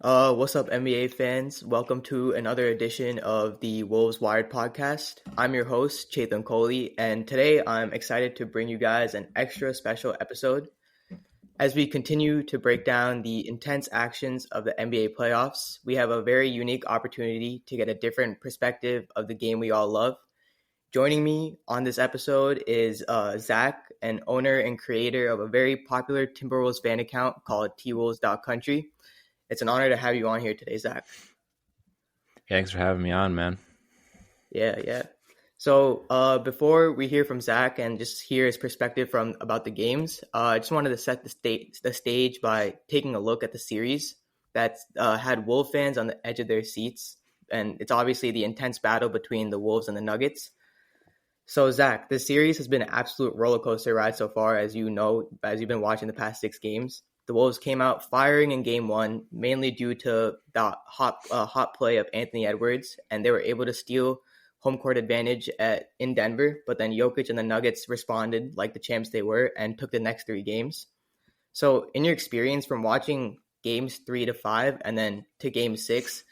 What's up, NBA fans? Welcome to another edition of the Wolves Wired podcast. I'm your host, Chetan Kohli, and today I'm excited to bring you guys an extra special episode. As we continue to break down the intense actions of the NBA playoffs, we have a very unique opportunity to get a different perspective of the game we all love. Joining me on this episode is Zach, an owner and creator of a very popular Timberwolves fan account called twolves.country. It's an honor to have you on here today, Zach. Thanks for having me on, man. Yeah. So before we hear from Zach and just hear his perspective about the games, I just wanted to set the stage by taking a look at the series that had Wolves fans on the edge of their seats. And it's obviously the intense battle between the Wolves and the Nuggets. So, Zach, this series has been an absolute roller coaster ride so far, as you know, as you've been watching the past 6 games. The Wolves came out firing in Game 1, mainly due to the hot play of Anthony Edwards, and they were able to steal home court advantage in Denver. But then Jokic and the Nuggets responded like the champs they were and took the next 3 games. So, in your experience from watching Games 3 to 5 and then to Game 6,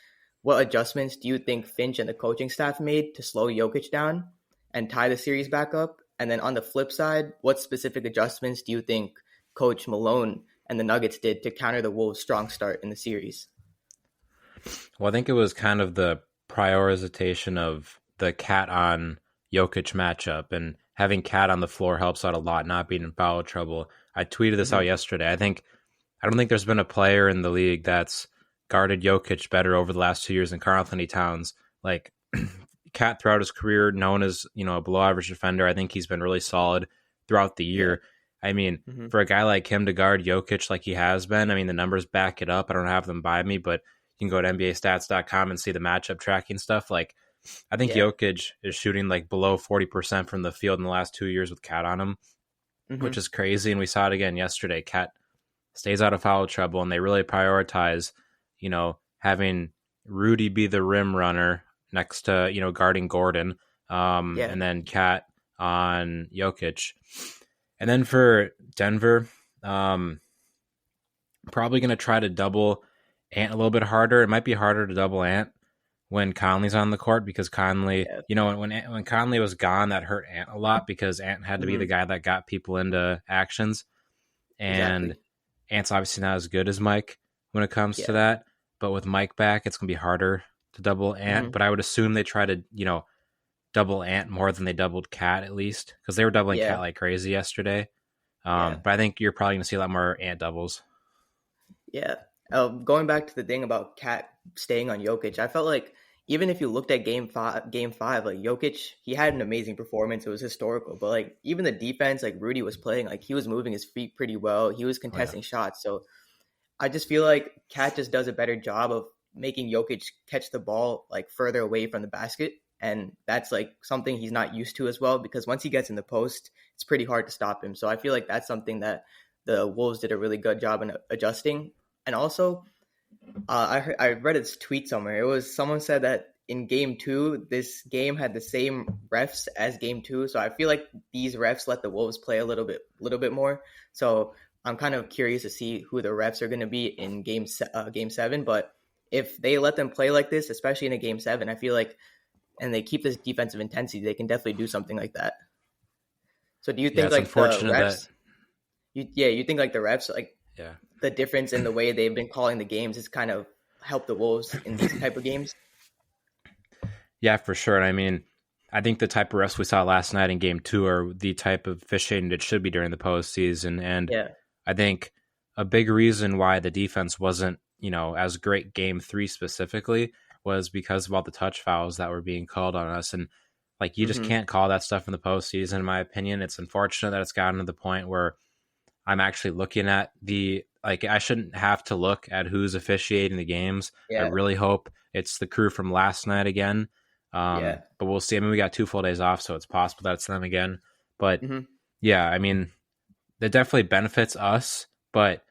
what adjustments do you think Finch and the coaching staff made to slow Jokic down and tie the series back up? And then on the flip side, what specific adjustments do you think Coach Malone and the Nuggets did to counter the Wolves' strong start in the series? Well, I think it was kind of the prioritization of the Cat on Jokic matchup, and having Cat on the floor helps out a lot, not being in foul trouble. I tweeted this out yesterday. I don't think there's been a player in the league that's guarded Jokic better over the last 2 years than Karl-Anthony Towns. Like, Cat throughout his career, known as, a below average defender, I think he's been really solid throughout the year. I mean, for a guy like him to guard Jokic like he has been, I mean, the numbers back it up. I don't have them by me, but you can go to NBAstats.com and see the matchup tracking stuff. Like, I think Jokic is shooting like below 40% from the field in the last 2 years with Cat on him, which is crazy. And we saw it again yesterday. Cat stays out of foul trouble, and they really prioritize, having Rudy be the rim runner next to, guarding Gordon, and then Cat on Jokic. And then for Denver, probably going to try to double Ant a little bit harder. It might be harder to double Ant when Conley's on the court, because Conley, when Conley was gone, that hurt Ant a lot, because Ant had to be the guy that got people into actions. And Ant's obviously not as good as Mike when it comes to that. But with Mike back, it's going to be harder to double Ant. But I would assume they try to, double Ant more than they doubled Cat, at least, because they were doubling Cat like crazy yesterday. But I think you're probably going to see a lot more Ant doubles. Yeah. Going back to the thing about Cat staying on Jokic, I felt like even if you looked at game five, like Jokic, he had an amazing performance. It was historical. But like even the defense, like Rudy was playing, like he was moving his feet pretty well. He was contesting shots. So I just feel like Cat just does a better job of making Jokic catch the ball like further away from the basket. And that's like something he's not used to as well, because once he gets in the post, it's pretty hard to stop him. So I feel like that's something that the Wolves did a really good job in adjusting. And also, I read this tweet somewhere. It was someone said that in Game 2, this game had the same refs as Game 2. So I feel like these refs let the Wolves play a little bit more. So I'm kind of curious to see who the refs are going to be in Game 7. But if they let them play like this, especially in a Game 7, I feel like, and they keep this defensive intensity, they can definitely do something like that. So do you think like the refs, you think like the refs, like the difference in the way they've been calling the games has kind of helped the Wolves in these type of games? Yeah, for sure. I mean, I think the type of refs we saw last night in Game 2 are the type of officiating that should be during the postseason. And I think a big reason why the defense wasn't, as great Game 3 specifically was because of all the touch fouls that were being called on us. And like, you just can't call that stuff in the postseason, in my opinion. It's unfortunate that it's gotten to the point where I'm actually looking at I shouldn't have to look at who's officiating the games. I really hope it's the crew from last night again. But we'll see. I mean, we got 2 full days off, so it's possible that it's them again. But I mean, that definitely benefits us, but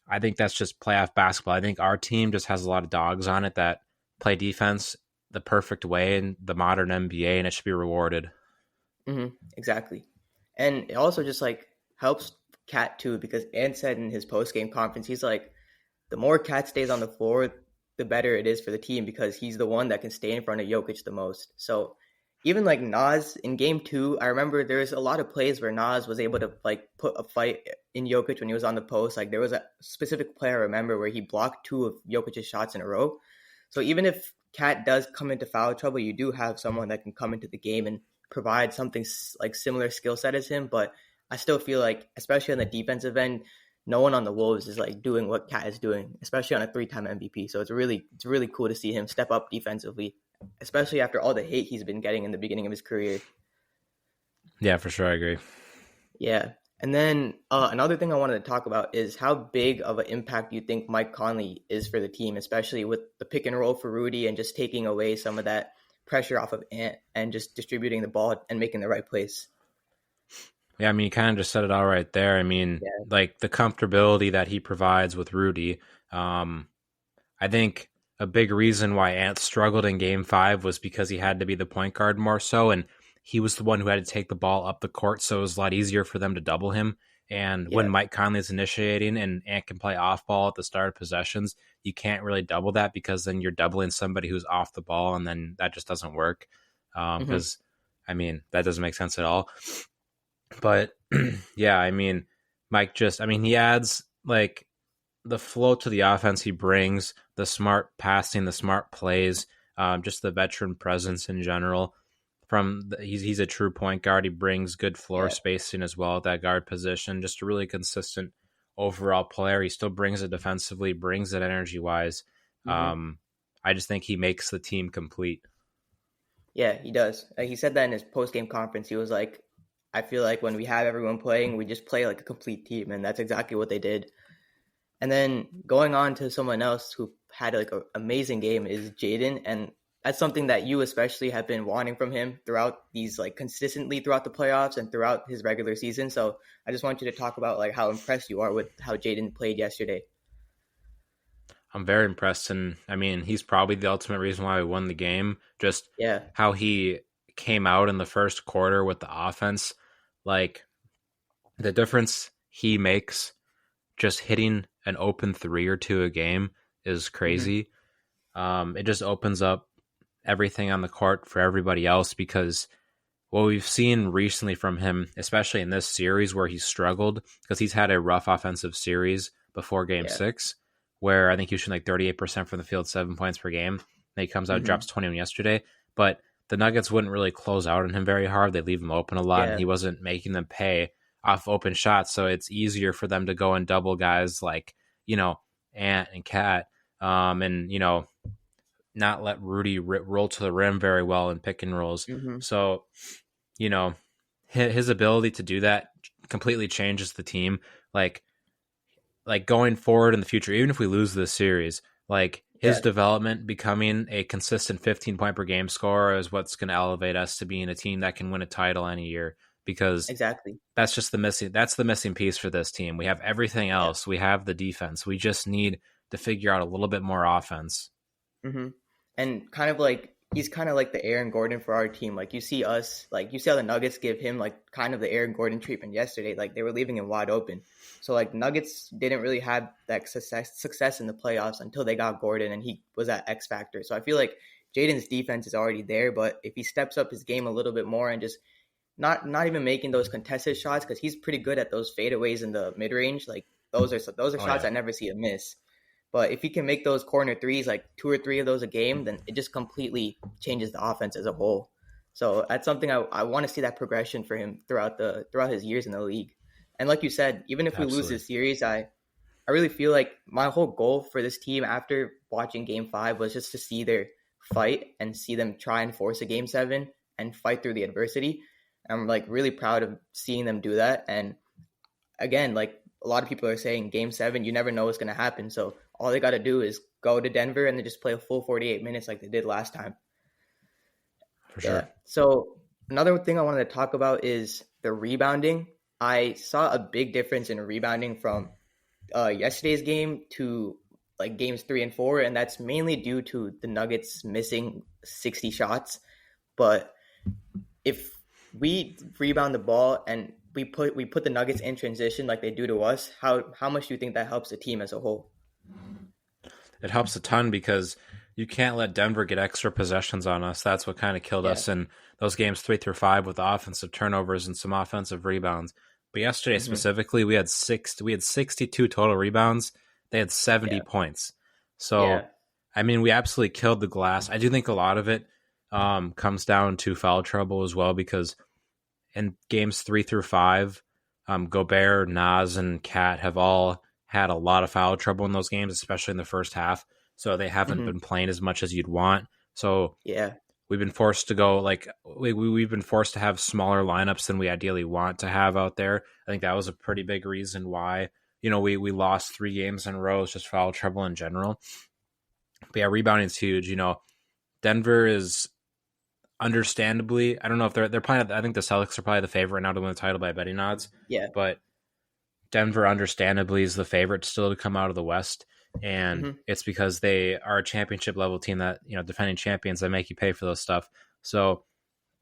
I think that's just playoff basketball. I think our team just has a lot of dogs on it that play defense the perfect way in the modern NBA, and it should be rewarded. Exactly. And it also just like helps Cat too, because Ant said in his post-game conference, he's like, the more Cat stays on the floor, the better it is for the team because he's the one that can stay in front of Jokic the most. So even like Nas in game two, I remember there was a lot of plays where Nas was able to like put a fight in Jokic when he was on the post. Like there was a specific play I remember where he blocked two of Jokic's shots in a row. So even if Cat does come into foul trouble, you do have someone that can come into the game and provide something like similar skill set as him. But I still feel like, especially on the defensive end, no one on the Wolves is like doing what Cat is doing, especially on a 3-time MVP. So it's really cool to see him step up defensively, especially after all the hate he's been getting in the beginning of his career. Yeah, for sure, I agree. Yeah. And then another thing I wanted to talk about is how big of an impact you think Mike Conley is for the team, especially with the pick and roll for Rudy and just taking away some of that pressure off of Ant and just distributing the ball and making the right plays. Yeah, I mean, you kind of just said it all right there. I mean, like the comfortability that he provides with Rudy. I think a big reason why Ant struggled in game 5 was because he had to be the point guard more so. And he was the one who had to take the ball up the court. So it was a lot easier for them to double him. And when Mike Conley is initiating and Ant can play off ball at the start of possessions, you can't really double that because then you're doubling somebody who's off the ball. And then that just doesn't work. Because, I mean, that doesn't make sense at all. But yeah, I mean, Mike he adds like the flow to the offense he brings, the smart passing, the smart plays, just the veteran presence in general. He's a true point guard. He brings good floor spacing as well at that guard position. Just a really consistent overall player. He still brings it defensively, brings it energy wise. I just think he makes the team complete. Yeah, he does. He said that in his post game conference. He was like, I feel like when we have everyone playing, we just play like a complete team, and that's exactly what they did. And then going on to someone else who had like an amazing game is Jaden, and that's something that you especially have been wanting from him throughout these like consistently throughout the playoffs and throughout his regular season. So I just want you to talk about like how impressed you are with how Jaden played yesterday. I'm very impressed, and I mean, he's probably the ultimate reason why we won the game. Just how he came out in the first quarter with the offense, like the difference he makes just hitting an open 3 or 2 a game is crazy. It just opens up everything on the court for everybody else because what we've seen recently from him, especially in this series where he's struggled, because he's had a rough offensive series before game 6, where I think he was shooting like 38% from the field, 7 points per game. And he comes out, drops 21 yesterday. But the Nuggets wouldn't really close out on him very hard. They leave him open a lot, and he wasn't making them pay off open shots. So it's easier for them to go and double guys like, Ant and Cat, and, not let Rudy roll to the rim very well in pick and rolls. So, his ability to do that completely changes the team. Like going forward in the future, even if we lose this series, like his development becoming a consistent 15 point per game scorer is what's going to elevate us to being a team that can win a title any year. Because that's just the missing piece for this team. We have everything else. We have the defense. We just need to figure out a little bit more offense. And kind of like, he's kind of like the Aaron Gordon for our team. Like you see how the Nuggets give him like kind of the Aaron Gordon treatment yesterday. Like they were leaving him wide open. So like Nuggets didn't really have that success in the playoffs until they got Gordon and he was that X factor. So I feel like Jaden's defense is already there, but if he steps up his game a little bit more and just not even making those contested shots, because he's pretty good at those fadeaways in the mid range. Like those are shots I never see him miss. But if he can make those corner threes, like 2 or 3 of those a game, then it just completely changes the offense as a whole. So that's something I want to see, that progression for him throughout his years in the league. And like you said, even if we lose this series, I really feel like my whole goal for this team after watching Game 5 was just to see their fight and see them try and force a Game 7 and fight through the adversity. I'm like really proud of seeing them do that. And again, like a lot of people are saying, Game 7, you never know what's going to happen. So all they got to do is go to Denver and then just play a full 48 minutes like they did last time. For sure. So another thing I wanted to talk about is the rebounding. I saw a big difference in rebounding from yesterday's game to like games 3 and 4, and that's mainly due to the Nuggets missing 60 shots. But if we rebound the ball and we put the Nuggets in transition like they do to us, how much do you think that helps the team as a whole? it helps a ton because you can't let Denver get extra possessions on us. That's what kind of killed Yeah. us in those games 3 through 5 with offensive turnovers and some offensive rebounds. But yesterday Hmm. specifically, we had 62 total rebounds. They had 70 Yeah. points. So, Yeah. I mean, we absolutely killed the glass. I do think a lot of it comes down to foul trouble as well because in games 3 through 5, Gobert, Nas, and Cat have all had a lot of foul trouble in those games, especially in the first half. So they haven't Hmm. been playing as much as you'd want. So Yeah. we've been forced to go like we've been forced to have smaller lineups than we ideally want to have out there. I think that was a pretty big reason why we lost 3 games in a row. It's just foul trouble in general. But yeah, rebounding is huge. Denver is understandably, I don't know if they're probably. I think the Celtics are probably the favorite now to win the title by betting odds, Yeah. but Denver understandably is the favorite still to come out of the West. And Hmm. it's because they are a championship level team that, defending champions that make you pay for those stuff. So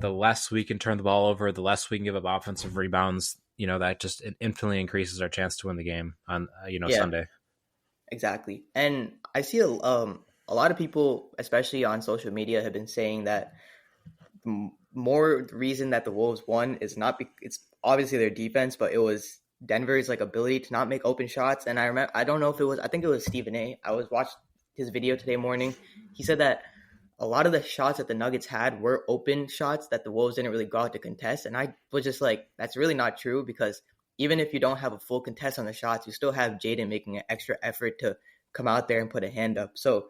the less we can turn the ball over, the less we can give up offensive rebounds, that just infinitely increases our chance to win the game on, Yeah. Sunday. Exactly. And I see a lot of people, especially on social media, have been saying that more the reason that the Wolves won is not it's obviously their defense, but it was Denver's like ability to not make open shots. And I remember, I don't know if it was, I think it was Stephen A. I was watched his video today morning. He said that a lot of the shots that the Nuggets had were open shots that the Wolves didn't really go out to contest. And I was just like, that's really not true because even if you don't have a full contest on the shots, you still have Jaden making an extra effort to come out there and put a hand up. So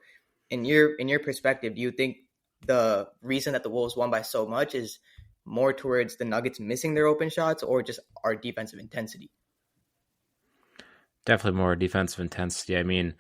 in your perspective, do you think the reason that the Wolves won by so much is more towards the Nuggets missing their open shots or just our defensive intensity? Definitely more defensive intensity. I mean,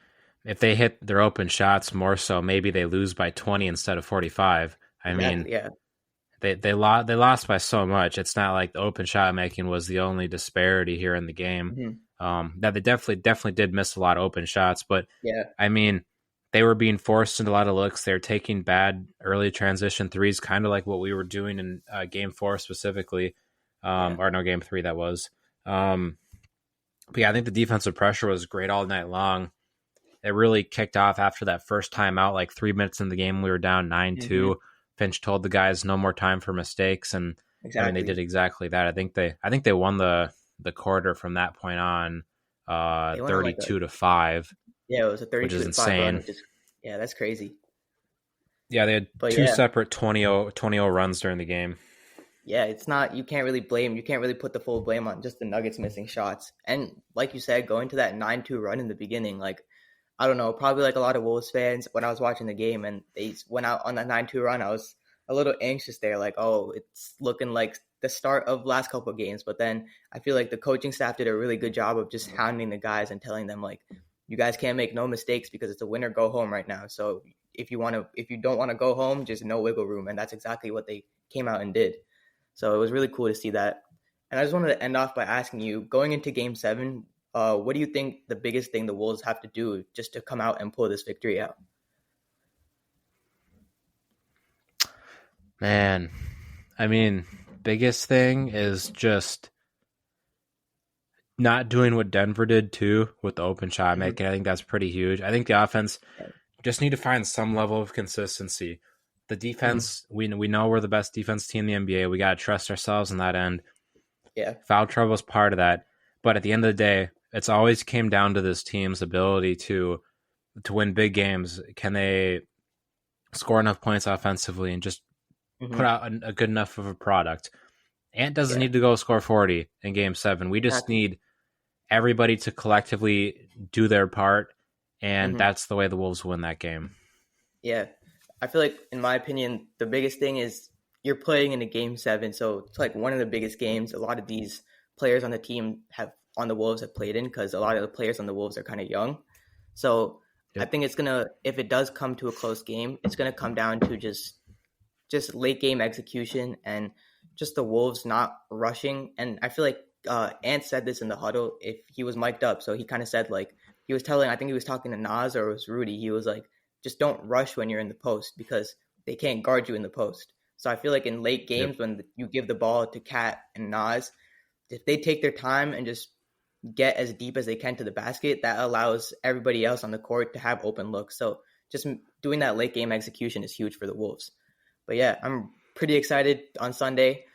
if they hit their open shots more so, maybe they lose by 20 instead of 45. I mean, Exactly. Yeah. they lost by so much. It's not like the open shot making was the only disparity here in the game. Hmm. That they definitely did miss a lot of open shots, but Yeah. I mean, they were being forced into a lot of looks. They were taking bad early transition threes, kind of like what we were doing in Game 4 specifically, Yeah. or no, Game 3 that was. But yeah, I think the defensive pressure was great all night long. It really kicked off after that first timeout, like 3 minutes in the game. We were down 9-2. Hmm. Finch told the guys no more time for mistakes, and I mean they Exactly. did exactly that. I think they won the quarter from that point on, They went on like a 32-5, yeah, it was a which is 32-5 run, insane. which is yeah, that's crazy. Yeah, they had But two yeah, separate 20-0 runs during the game. yeah, it's not you can't really put the full blame on just the Nuggets missing shots. And like you said, going to that 9-2 run in the beginning, like I don't know, probably like a lot of Wolves fans when I was watching the game and they went out on that 9-2 run, I was a little anxious there, like, oh, it's looking like the start of last couple of games. But then I feel like the coaching staff did a really good job of just hounding the guys and telling them like, you guys can't make no mistakes because it's a win or go home right now. So if you don't want to go home, just no wiggle room. And that's exactly what they came out and did. So it was really cool to see that. And I just wanted to end off by asking you, going into Game 7, what do you think the biggest thing the Wolves have to do just to come out and pull this victory out? Man, I mean, biggest thing is just not doing what Denver did too with the open shot Mm-hmm. making. I think that's pretty huge. I think the offense Yeah. just need to find some level of consistency. The Mm-hmm. defense, we know we're the best defense team in the NBA. We got to trust ourselves on that end. Yeah. Foul trouble is part of that, but at the end of the day, it's always came down to this team's ability to win big games. Can they score enough points offensively and just put Mm-hmm. out a good enough of a product? Ant doesn't Yeah. need to go score 40 in Game 7. We just Exactly. need everybody to collectively do their part, and Mm-hmm. that's the way the Wolves win that game. Yeah. I feel like, in my opinion, the biggest thing is you're playing in a Game 7. So it's like one of the biggest games a lot of these players on the team have on the Wolves have played in because a lot of the players on the Wolves are kind of young. So I Yep. think it's gonna if it does come to a close game, it's gonna come down to just late game execution and just the Wolves not rushing. And I feel like Ant said this in the huddle if he was mic'd up. So he kind of said like he was telling I think he was talking to Nas or it was Rudy. He was like, just don't rush when you're in the post because they can't guard you in the post. So I feel like in late Yep. games when you give the ball to Cat and Nas, if they take their time and just get as deep as they can to the basket, that allows everybody else on the court to have open looks. So just doing that late game execution is huge for the Wolves. But yeah, I'm pretty excited on Sunday,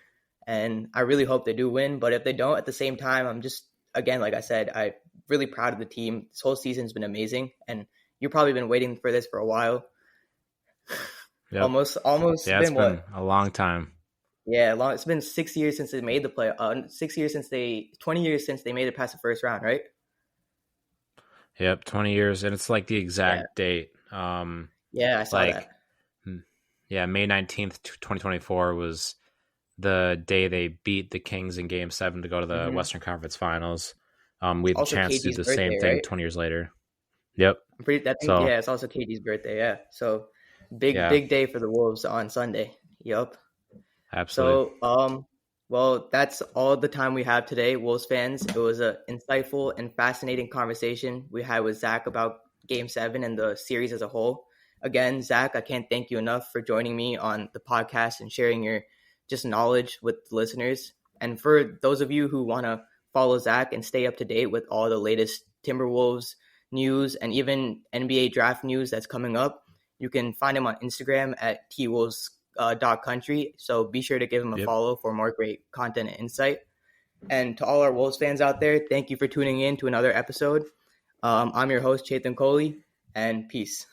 and I really hope they do win. But if they don't, at the same time, I'm just, again, like I said, I'm really proud of the team. This whole season's been amazing, and you've probably been waiting for this for a while. Yep. Almost. Yeah, it's been a long time. Yeah, it's been 6 years since they made the play. 6 years 20 years since they made it past the first round, right? Yep, 20 years, and it's like the exact date. Yeah, I saw that. Yeah, May 19th, 2024 was the day they beat the Kings in Game 7 to go to the Western Conference Finals. We had the chance to do the same thing 20 years later. Yep. It's also KD's birthday, yeah. So big day for the Wolves on Sunday. Yep. Absolutely. So, well, that's all the time we have today, Wolves fans. It was an insightful and fascinating conversation we had with Zach about Game 7 and the series as a whole. Again, Zach, I can't thank you enough for joining me on the podcast and sharing your just knowledge with the listeners. And for those of you who want to follow Zach and stay up to date with all the latest Timberwolves news and even NBA draft news that's coming up, you can find him on Instagram at twolves.country. So be sure to give him a follow for more great content and insight. And to all our Wolves fans out there, thank you for tuning in to another episode. I'm your host, Chetan Kohli, and peace.